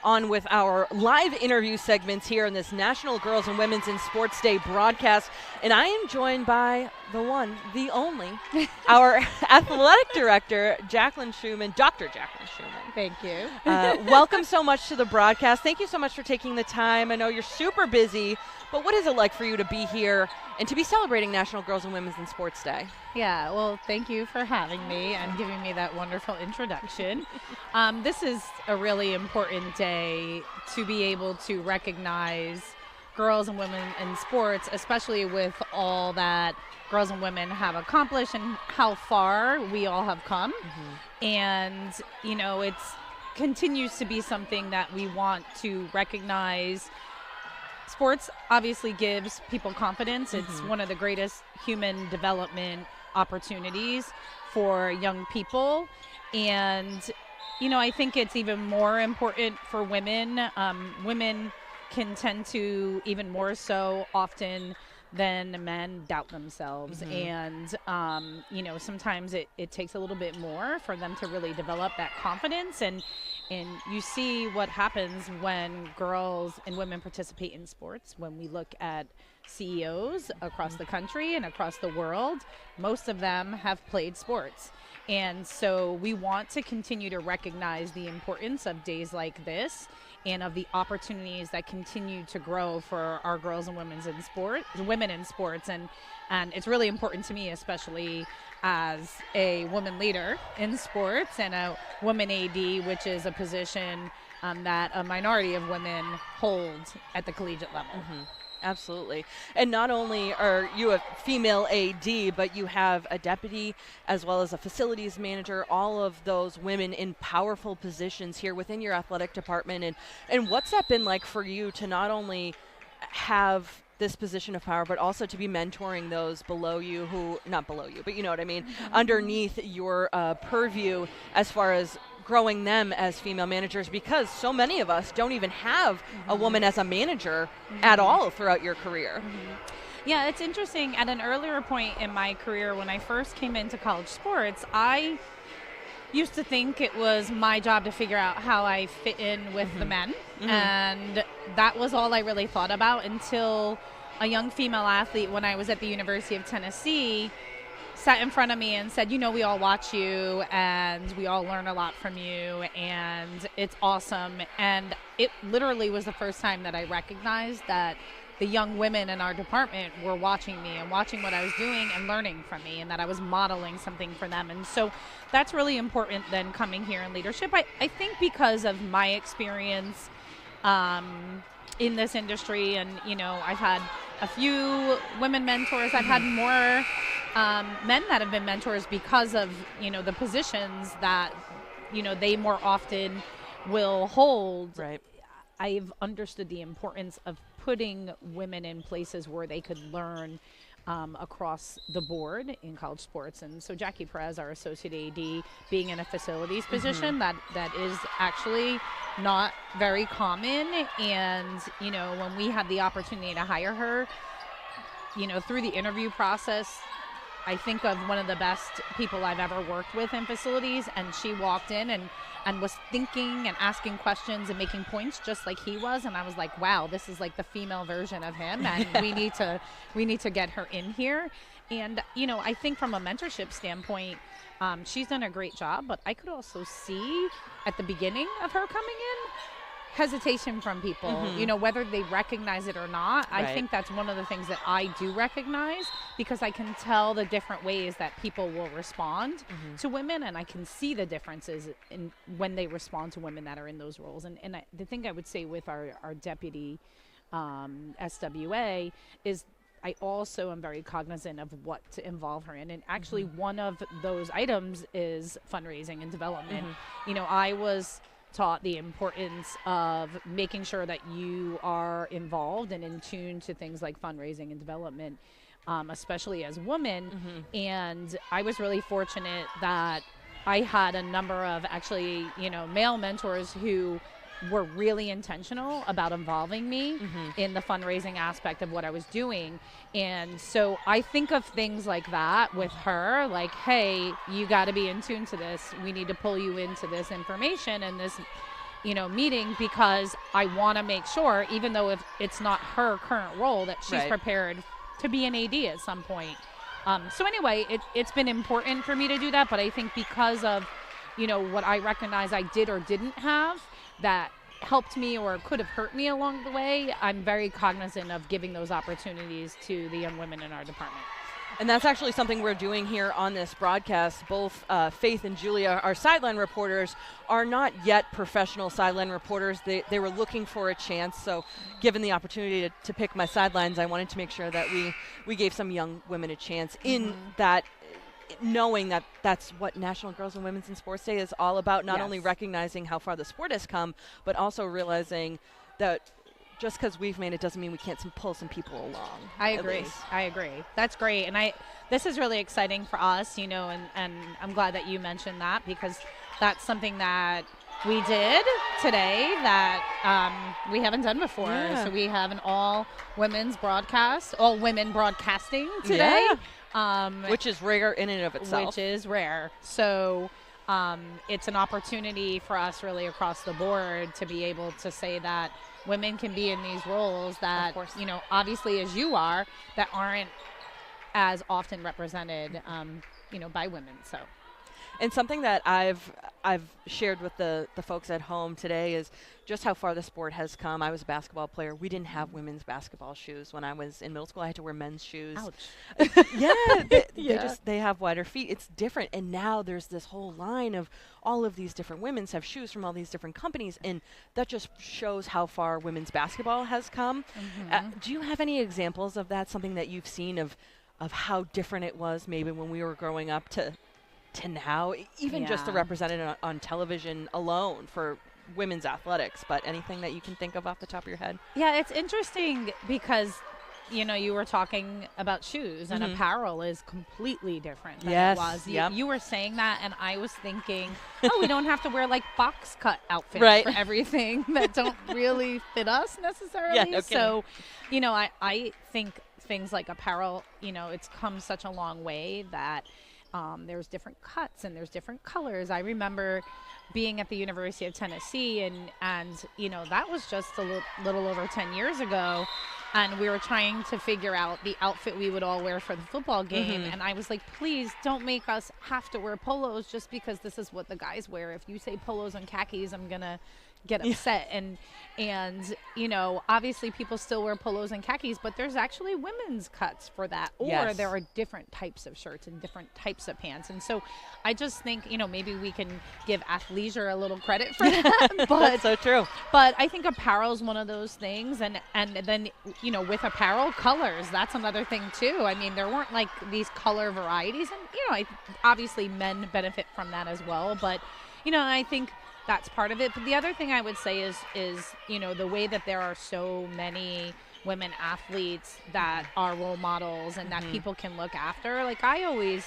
on with our live interview segments here in this National Girls and Women's in Sports Day broadcast. And I am joined by the one, the only, our athletic director, Jacqueline Schuman, Dr. Jacqueline Schuman. Thank you. Welcome so much to the broadcast. Thank you so much for taking the time. I know you're super busy, but what is it like for you to be here and to be celebrating National Girls and Women's in Sports Day? Yeah, well, thank you for having me and giving me that wonderful introduction. This is a really important day to be able to recognize girls and women in sports, especially with all that girls and women have accomplished and how far we all have come. Mm-hmm. And, you know, it continues to be something that we want to recognize. Sports obviously gives people confidence. It's one of the greatest human development opportunities for young people. And, you know, I think it's even more important for women. Women can tend to, even more so often than men, doubt themselves. And, you know, sometimes it takes a little bit more for them to really develop that confidence. And you see what happens when girls and women participate in sports. When we look at CEOs across the country and across the world, most of them have played sports. And so we want to continue to recognize the importance of days like this and of the opportunities that continue to grow for our girls and women in sports. And it's really important to me, especially as a woman leader in sports and a woman AD, which is a position that a minority of women hold at the collegiate level. Absolutely. And not only are you a female AD, but you have a deputy as well as a facilities manager, all of those women in powerful positions here within your athletic department. And what's that been like for you to not only have this position of power, but also to be mentoring those below you who, not below you, but you know what I mean, underneath your purview as far as growing them as female managers, because so many of us don't even have a woman as a manager at all throughout your career. Yeah, it's interesting. At an earlier point in my career, when I first came into college sports, I used to think it was my job to figure out how I fit in with the men. And that was all I really thought about until a young female athlete, when I was at the University of Tennessee, sat in front of me and said, you know, we all watch you and we all learn a lot from you and it's awesome. And it literally was the first time that I recognized that the young women in our department were watching me and watching what I was doing and learning from me, and that I was modeling something for them. And so that's really important then coming here in leadership. I think because of my experience in this industry, and, you know, I've had a few women mentors. I've had more men that have been mentors because of, you know, the positions that, you know, they more often will hold. Right. I've understood the importance of putting women in places where they could learn across the board in college sports. And so Jacqui Perez, our associate AD, being in a facilities position, that is actually not very common. And, you know, when we had the opportunity to hire her, you know, through the interview process, I think of one of the best people I've ever worked with in facilities, and she walked in and was thinking and asking questions and making points just like he was, and I was like, wow, this is like the female version of him, and we need to get her in here. And, you know, I think from a mentorship standpoint, she's done a great job, but I could also see at the beginning of her coming in hesitation from people, you know, whether they recognize it or not. Right. I think that's one of the things that I do recognize, because I can tell the different ways that people will respond to women, and I can see the differences in when they respond to women that are in those roles. And the thing I would say with our deputy SWA is I also am very cognizant of what to involve her in. And actually one of those items is fundraising and development. You know, I was taught the importance of making sure that you are involved and in tune to things like fundraising and development, especially as women. And I was really fortunate that I had a number of actually, you know, male mentors who were really intentional about involving me in the fundraising aspect of what I was doing. And so I think of things like that with her, like, hey, you got to be in tune to this. We need to pull you into this information and this meeting, because I want to make sure, even though if it's not her current role, that she's Right. prepared to be an AD at some point. So anyway, it's been important for me to do that, but I think because of, what I recognize I did or didn't have that helped me or could have hurt me along the way, I'm very cognizant of giving those opportunities to the young women in our department. And that's actually something we're doing here on this broadcast. Both Faith and Julia, our sideline reporters, are not yet professional sideline reporters. They were looking for a chance. So given the opportunity to pick my sidelines, I wanted to make sure that we gave some young women a chance in that, knowing that that's what National Girls and Women's in Sports Day is all about, not only recognizing how far the sport has come, but also realizing that just because we've made it doesn't mean we can't pull some people along. I agree. That's great. And this is really exciting for us, and I'm glad that you mentioned that, because that's something that we did today that we haven't done before. Yeah. So we have an all women broadcasting today. Yeah. Which is rare in and of itself. Which is rare. So it's an opportunity for us really across the board to be able to say that women can be in these roles that, obviously as you are, that aren't as often represented, by women. So. And something that I've shared with the folks at home today is just how far the sport has come. I was a basketball player. We didn't have women's basketball shoes when I was in middle school. I had to wear men's shoes. Ouch. They have wider feet. It's different. And now there's this whole line of all of these different women's have shoes from all these different companies, and that just shows how far women's basketball has come. Do you have any examples of that? Something that you've seen of how different it was maybe when we were growing up to now, even just to represent it on television alone for women's athletics, but anything that you can think of off the top of your head? Yeah, it's interesting because, you were talking about shoes, and apparel is completely different than it was. You were saying that, and I was thinking, we don't have to wear like box cut outfits for everything that don't really fit us necessarily. Yeah, no so, I think things like apparel, it's come such a long way that there's different cuts and there's different colors. I remember being at the University of Tennessee, and that was just a little over 10 years ago, and we were trying to figure out the outfit we would all wear for the football game. And I was like, please don't make us have to wear polos just because this is what the guys wear. If you say polos and khakis, I'm gonna get upset. And obviously people still wear polos and khakis, but there's actually women's cuts for that, or there are different types of shirts and different types of pants. And so I just think maybe we can give athleisure a little credit for that. But that's so true. But I think apparel is one of those things, and then with apparel, colors, that's another thing too. I mean, there weren't like these color varieties, and obviously men benefit from that as well, but I think that's part of it. But the other thing I would say is the way that there are so many women athletes that are role models and that people can look after. Like I always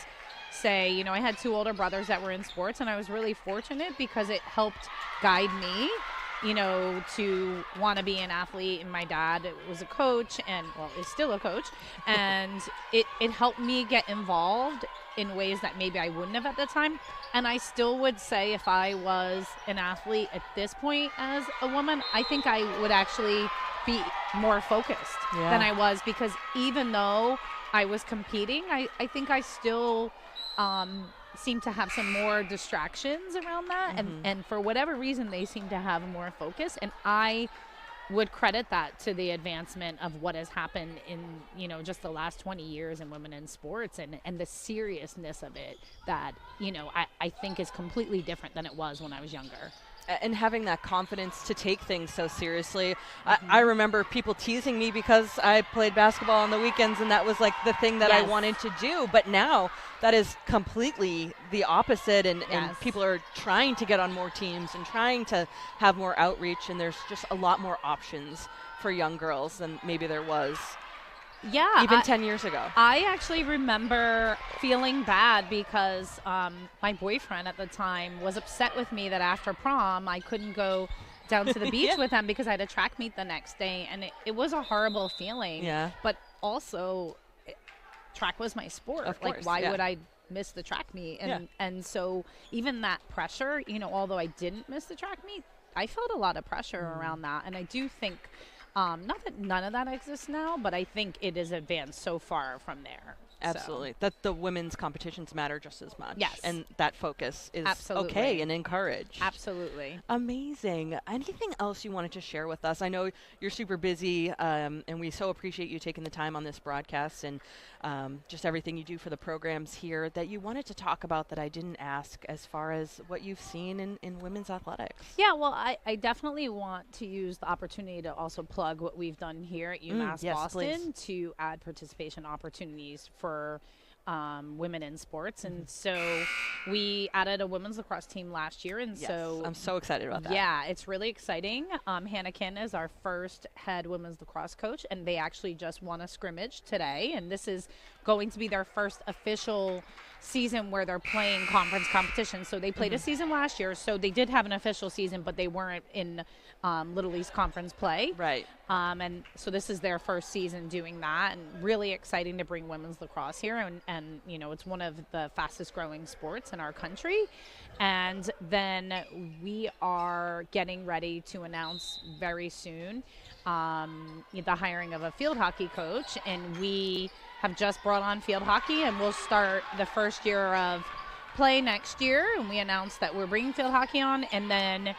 say, I had two older brothers that were in sports, and I was really fortunate because it helped guide me, to want to be an athlete. And my dad was a coach, and is still a coach, and it helped me get involved in ways that maybe I wouldn't have at the time. And I still would say if I was an athlete at this point as a woman, I think I would actually be more focused than I was, because even though I was competing, I think I still seem to have some more distractions around that. And for whatever reason, they seem to have more focus. And I would credit that to the advancement of what has happened in, just the last 20 years in women in sports, and the seriousness of it that, I think is completely different than it was when I was younger. And having that confidence to take things so seriously. I remember people teasing me because I played basketball on the weekends, and that was like the thing that I wanted to do. But now that is completely the opposite, and people are trying to get on more teams and trying to have more outreach, and there's just a lot more options for young girls than maybe there was even 10 years ago. I actually remember feeling bad because my boyfriend at the time was upset with me that after prom I couldn't go down to the beach with him because I had a track meet the next day, and it was a horrible feeling. But also track was my sport. Of course, why would I miss the track meet? And so even that pressure, although I didn't miss the track meet, I felt a lot of pressure around that. And I do think, not that none of that exists now, but I think it is advanced so far from there. Absolutely. That the women's competitions matter just as much. Yes. And that focus is Absolutely. okay and encouraged. Absolutely. Amazing. Anything else you wanted to share with us? I know you're super busy, and we so appreciate you taking the time on this broadcast and just everything you do for the programs here that you wanted to talk about that I didn't ask as far as what you've seen in women's athletics. Yeah, well, I definitely want to use the opportunity to also plug what we've done here at UMass yes, Boston please. to add participation opportunities for women in sports. And so we added a women's lacrosse team last year. And Yes, so I'm so excited about that. yeah, it's really exciting. Hannah Keane is our first head women's lacrosse coach, and they actually just won a scrimmage today. And this is going to be their first official season where they're playing conference competition. So they played a season last year, so they did have an official season, but they weren't in Little East Conference play. Right. And so this is their first season doing that, and really exciting to bring women's lacrosse here. And you know, it's one of the fastest growing sports in our country. And then we are getting ready to announce very soon the hiring of a field hockey coach. And we have just brought on field hockey, and we'll start the first year of play next year. And we announced that we're bringing field hockey on, and then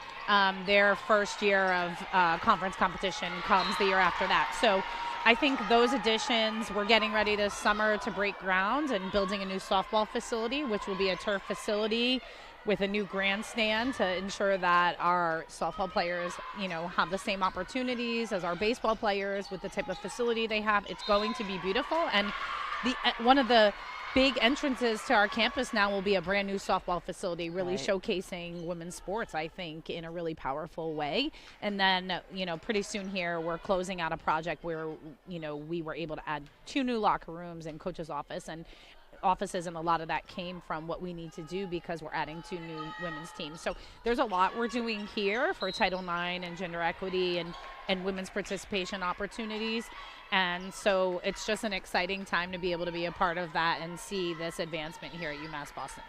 their first year of conference competition comes the year after that. So I think those additions, we're getting ready this summer to break ground and building a new softball facility, which will be a turf facility with a new grandstand to ensure that our softball players, you know, have the same opportunities as our baseball players with the type of facility they have. It's going to be beautiful. And one of the big entrances to our campus now will be a brand new softball facility, really showcasing women's sports, I think, in a really powerful way. And then, you know, pretty soon here, we're closing out a project where, you know, we were able to add 2 new locker rooms and coach's offices, and a lot of that came from what we need to do because we're adding 2 new women's teams. So there's a lot we're doing here for Title IX and gender equity and women's participation opportunities. And so it's just an exciting time to be able to be a part of that and see this advancement here at UMass Boston.